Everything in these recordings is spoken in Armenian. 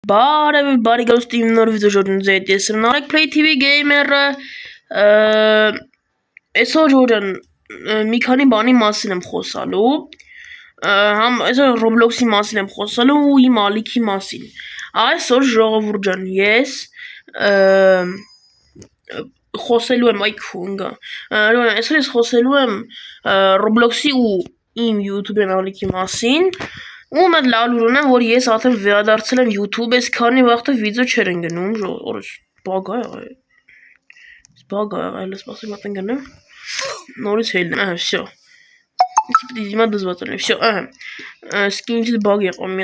Բարի գալուստի իմ նոր վիդեո ժողովուրդ ձեզ ես Narek Play TV Gamer-ը այսօր ջան մի քանի բանի մասին եմ խոսալու այսօր Roblox-ի մասին եմ խոսալու ու իմ ալիքի մասին այսօր ժողովուրդ ջան ես խոսելու եմ այսօր ես խոսելու եմ Roblox-ի ու իմ YouTube-յան ալիքի մասին ու մեծ լավ լուր ունեմ, որ ես արդեն վերադարձել եմ YouTube, այս քանի վաղ վիդեո չեր ընկնում, օրս բագ ա եղել, սպասի մոտ ընկնեմ, նորից հելնեմ, всё, դիմա դզված ունեմ, всё, սկինչից բագ եղավ,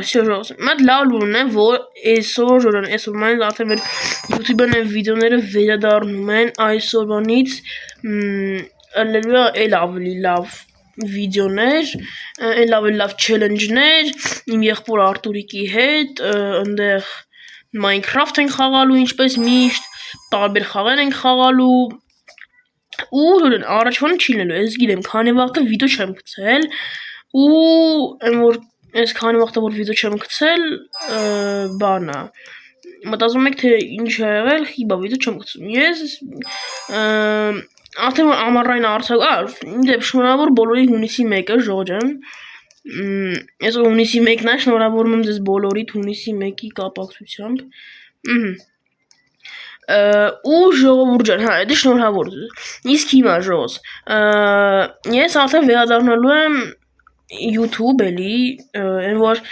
всё, ժողովուրդ, մեծ լավ լուր ունեմ, որ այսօր մանից արդեն մեր YouTube-յան են վիդեոները վերադառնում են այսօրվանից, ելնելու է ավելի լավ վիդեոներ, լավ չելենջներ, իմ եղբոր Արտուրիկի հետ, ընդեղ Minecraft ենք խաղալու, ինչպես միշտ, տարբեր խաղեր ենք խաղալու, ու առաջվանը չի լինելու, ես գիտեմ, քանի վաղ վիդեո չեմ գցել, ու այս քանի վաղ որ վիդեո չեմ գցել, բանա, մտածում եք, թե ինչ է եղել, խիբա վիդեո չեմ գցում, ես Արդեն որ ամառային արձակ, շնորհավոր բոլորի հունիսի 1-ը, ժողովուրդ ջան, այսօր հունիսի 1-ն է, շնորհավորում եմ ձեզ բոլորիդ հունիսի 1-ի կապակցությամբ, ու ժողովուրդ ջան, դա շնորհավոր, իսկ հիմա ժողովուրդ, ես արդեն վերադառնալու եմ YouTube էլի, որ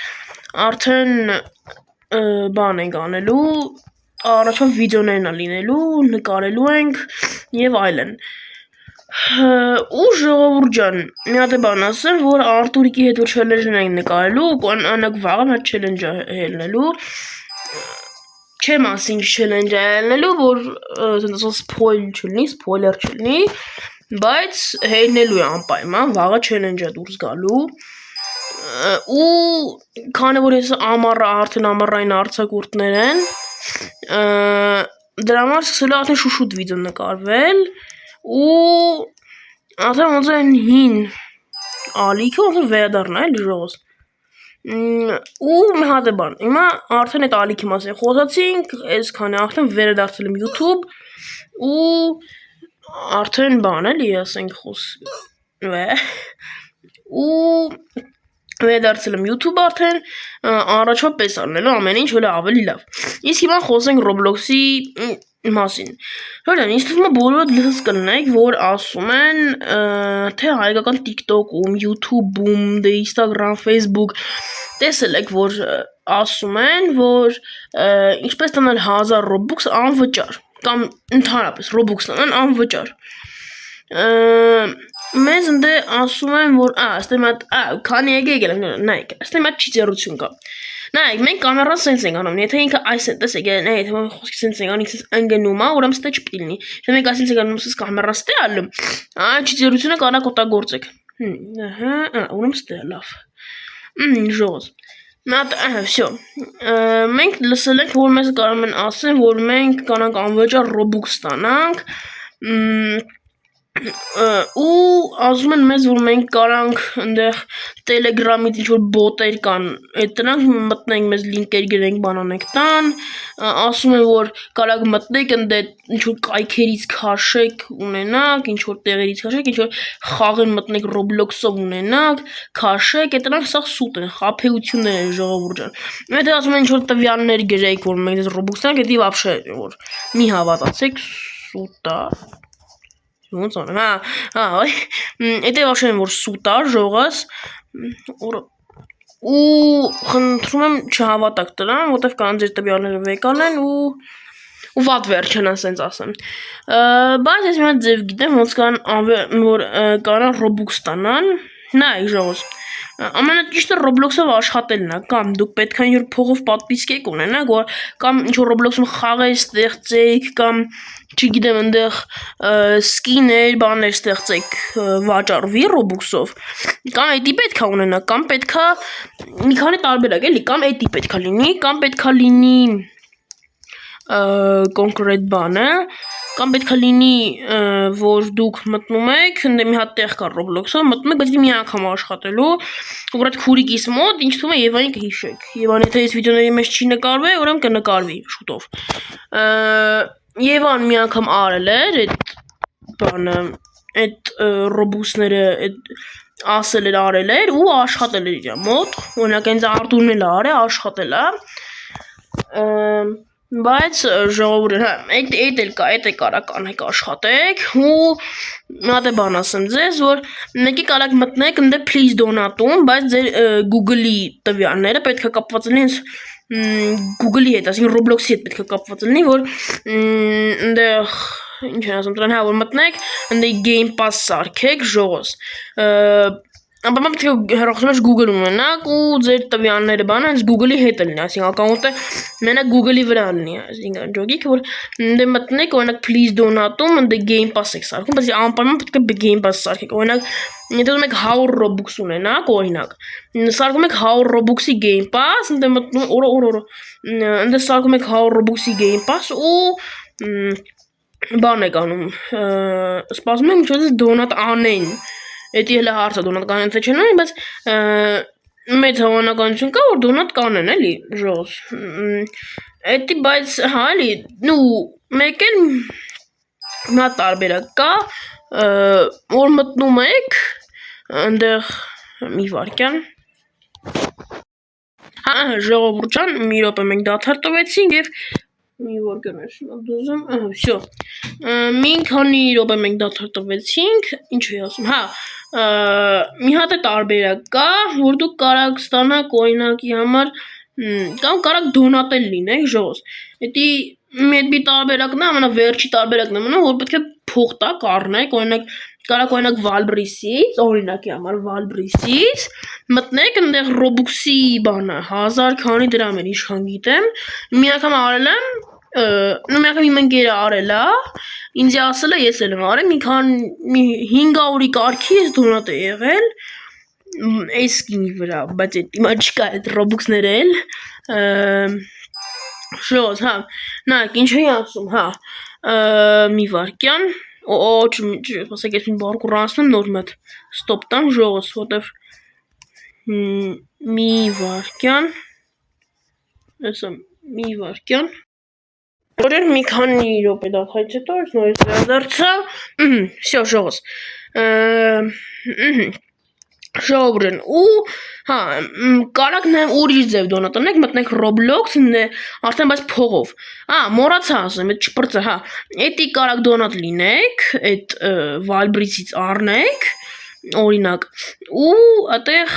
արդեն բան ենք անելու, առաջով վիդեոներն լինելու, նկարելու ենք և այլն ու ժողովուրդ ջան, մի հատ բան ասեմ, որ Արտուրիկի հետ որ չելենջն ենք նկարելու, անակ վաղը մեծ չելենջ է ելնելու, չեմ ասի ինչ չելենջ է ելնելու, որ սպոյլեր չլինի, բայց հելնելու է անպայման, վաղը չելենջ է դուրս գալու ու քանի որ ես արդեն ամառային արձակուրդներ են դրա համար սկսելու արդեն շուշուտ վիդեո նկարվել ու արդեն ոնց են հին ալիքը ոնց են վերադառնա էլի ժողովուրդ ու մի հատ բան հիմա արդեն այդ ալիքի մասին խոսացինք այսքանը արդեն վերադարձել եմ YouTube ու արդեն բան էլի ասենք ու վերադարձել եմ YouTube արդեն առաջվա պես անելու ամեն ինչ ավելի լավ իսկ հիմա խոսենք Roblox-ի մասին ինձ թվում է բոլորդ լսած կլինեք որ ասում են թե հայկական TikTok-ում, YouTube-ում, Instagram, Facebook տեսել եք որ ասում են որ ինչպես տանել 1000 Robux անվճար կամ ընդհանրապես Robux տանեն անվճար մեզ ընդե ասում են որ քանի եկել եմ նայեք այստեղ մի հատ չիծեռություն կա նայեք մենք կամերան սենց ենք անում եթե ինքը այս են տեսեք եթե խոսքի սենց ենք անում ինքս ընկնում է ուրեմն ստե չպիտի լինի եթե մենք այսինքն ենք անում սենց կամերան ստե ալում չիծեռությունը կարող օգտագործեք ուրեմն ստե լավ ժողովուրդ всё մենք լսել ենք որ մեզ կարող են ասեն որ մենք կանանք անվճար Robux ստանանք ու ասում են մեզ որ մենք կարանք այնտեղ Telegram-ից ինչ-որ բոտեր կան այդ դրանք մտնենք մեզ լինկեր գրենք բանանենք տան ասում են որ կարաք մտնեք այնտեղ ինչ-որ կայքերից քաշեք ունենաք ինչ-որ տեղերից քաշեք ինչ-որ խաղեր մտնեք Roblox-ով ունենաք քաշեք այդ դրանք սա սուտ են խաբեություններ են ժողովուրդ ջան եթե ասում են ինչ-որ տվյալներ գրեք որ մենք Robux տանք դա вообще որ մի հավատացեք սուտ է ոնց անեմ, եթե вообще որ սուտ է ժողս ու խնդրում եմ չհավատաք դրան, որտեվ կան ձեր տվյալները վեկան են ու վատ վերջն ասենց ասեմ բայց ես մի հատ ձև գիտեմ ոնց որ կարան Robux տանան նայեք ժողովուրդ ամենաճիշտը Roblox-ով աշխատելն է կամ դուք պետք է ինչ-որ փողով պատվիսկեք ունենաք կամ ինչ-որ Roblox-ում խաղեր ստեղծեք կամ չգիտեմ այնտեղ սկիներ բաներ ստեղծեք վաճառվի Roblox-ով կամ էդի պետք է ունենաք կամ պետք է մի քանի տարբերակ էլի կամ էդի պետք է լինի կամ պետք է լինի կոնկրետ բանը Կամ պետք է լինի, որ դուք մտնում եք, մի հատ տեղ կա Roblox-ը, մտնում եք, բայց մի անգամ աշխատելու, որ այդ քուրիկիս մոտ, ինչ թվում է Եվային կհիշեք։ Եվան եթե այս վիդեոների մեջ չի նկարվի, ուրեմն կնկարվի շուտով։ Եվան մի անգամ արել էր այդ բանը, այդ Robux-ները, այդ ասել էր արել էր ու աշխատել էր իր մոտ։ Օրինակ ինձ Արտուրն էլ արել, աշխատել է։ Բայց ժողովուրդ, հա, այդ էլ կա, այդ է կարակ անեք աշխատեք ու մի հատ բան ասեմ ձեզ, որ մեկի կարակ մտնեք ընդ please donate-ում, բայց ձեր Google-ի տվյալները պետք է կապված լինեն Google-ի հետ, այսինքն Roblox-ի հետ պետք է կապված լինի, որ այնտեղ ինչ են ասում, դրան հա որ մտնեք, ընդ Game Pass սարքեք, ժողոս։ Ապա պետք է հեռախոսի մեջ Google ունենաք ու ձեր տվյալները բանը հենց Google-ի հետ լինի, այսինքն ակաունտը մենակ Google-ի վրա լինի, այսինքն ջոգիք, որ ընդ մտնեք, օրինակ please donate-ում ընդ Game Pass եք սարքում, բայց անպայման պետք է Game Pass սարքեք, օրինակ եթե ուզում եք 100 Robux ունենաք, օրինակ, սարքում եք 100 Robux-ի Game Pass, ընդ մտնում ընդ սարքում եք 100 Robux-ի Game Pass ու բան եք անում, սպասում եք ինչ-որ donate անեն։ Էդի հələ հարցը դոնատ կանեն թե չեն բայց մեծ հավանականություն կա որ դոնատ կանեն էլի ժոս էդի բայց հա էլի նու մեկ էլ նա տարբերակ կա որ մտնում եք այնտեղ մի վարքյան հա ժողովուրդ ջան մի րոպե մենք դադար տվեցինք եւ մի վարքյան է դուզում всё մի քանի րոպե մենք դադար տվեցինք ինչ էի ասում հա մի հատ է տարբերակ կա, որ դուք կարաք ստանաք օրինակի համար կամ կարաք դոնատել լինեք ժողոս։ Էդի մի տարբերակն է, ամենավերջի տարբերակն է մնում, որ պետք է փող տաք առնեք, օրինակ կարաք օրինակ Valbrisi-ից, օրինակի համար Valbrisi-ից մտնեք այնտեղ Robux-ի բանը 1000 քանի դրամ էր, ինչքան գիտեմ։ Մի անգամ արել եմ նու մի անգամ իմ ընկերը արել է, ինձ ասել է ես էլ եմ արել, մի 500-ի կարգի ես դոնատ է եղել, այս գինի վրա, բայց այդ հիմա չկա այդ Robux-ները էլ, շոզ, հա, նայք, ինչ էի ասում, հա, մի վարքյան, ասեք ես մի բարկուր անցնեմ նոր մետ, ստոպ տամ ժողոս, որտև մի վարքյան, մի վարքյան, Որեր մի քանի րոպե դադարից հետո ես նորից վերադարձա, всё ժողոս, ժողովուրդ ու հա կարաք նաև ուրիշ ձև դոնատանեք մտնեք Roblox արդեն բայց փողով մոռացա ասեմ այդ չպրծը հա էդի կարաք դոնատ լինեք այդ Valbrisi-ից առնեք օրինակ ու այդտեղ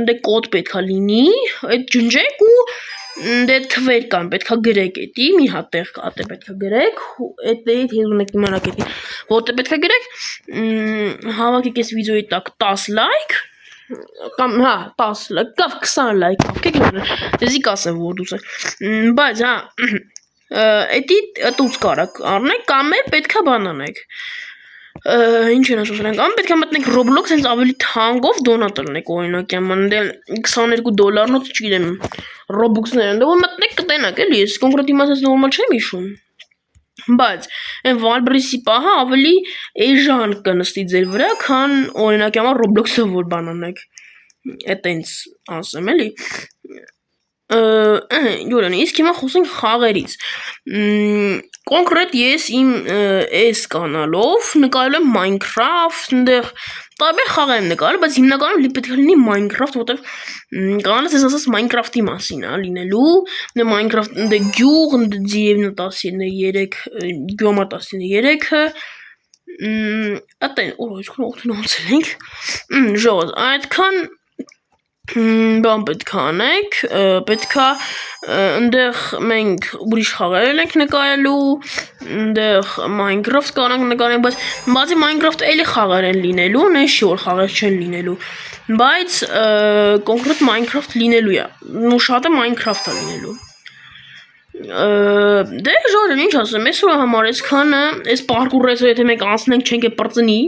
ընդ կոդ պետքա լինի այդ ջնջեք ու դե թվեր կան պետքա գրեք էդի մի հատ տեղ կա այդտեղ պետքա գրեք այդտեղ ուզում եք իմանաք էդի որտեղ պետքա գրեք հավաքեք այս վիդեոյի տակ 10 լայք կամ հա 10 լայք կամ 20 լայք հավաքեք դեզի կասեմ որ դուս բայց հա էդի դուց կարաք առնեք կամ էլ պետքա բան անեք ինչ են ասում կամ պետք է մտնեք Roblox հենց ավելի թանկով դոնատ տնեք օրինակ այնտեղ $22-նոց չգիտեմ Robux-ներ ընդ որ մտնեք կտենաք էլի ես կոնկրետ իմացած նորմալ չեմ հիշում բայց այն Valbrisi պահը ավելի էժան կնստի ձեր վրա քան օրինակ համար Roblox-ը որ բան անեք այտենց ասեմ էլի Յուրան, իսկ հիմա խոսենք խաղերից կոնկրետ ես իմ այս կանալով նկարել եմ Minecraft, այնտեղ տարբեր խաղեր եմ նկարել, բայց հիմնականում պետք է լինի Minecraft, որտեղ կանալս ես ասած Minecraft-ի մասին է լինելու, Minecraft այնտեղ գյուղ, Ձիևնա 13, Գյոմա 13-ը, այդտեն, այսքան օգտին անցել ենք, ժողոս, այդքան բան պետք է անեք, պետք է այնտեղ մենք ուրիշ խաղեր ենք նկարելու, այնտեղ Minecraft կանանք նկարենք, բայց բացի Minecraft էլի խաղեր են լինելու, նեշի որ խաղեր չեն լինելու, բայց կոնկրետ Minecraft լինելու է, ու շատը Minecraft-ը լինելու դե ժորեն ինչ ասեմ, ես որ համար այսքանը, այս պարկուրը եթե մենք անցնենք չենք է պրծնի,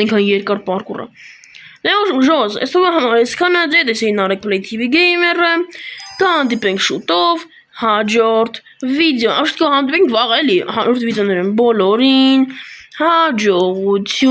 այնքան երկար պարկուրը Ժոզ, այսօր համար այսքանը ձեզ էին Արեկ Play TV Gamer-ը, կհանդիպենք շուտով, Հաջորդ վիդեո, աշտկա հանդիպենք վաղ էլի, հաջորդ վիդեոներում բոլորին հաջողություն։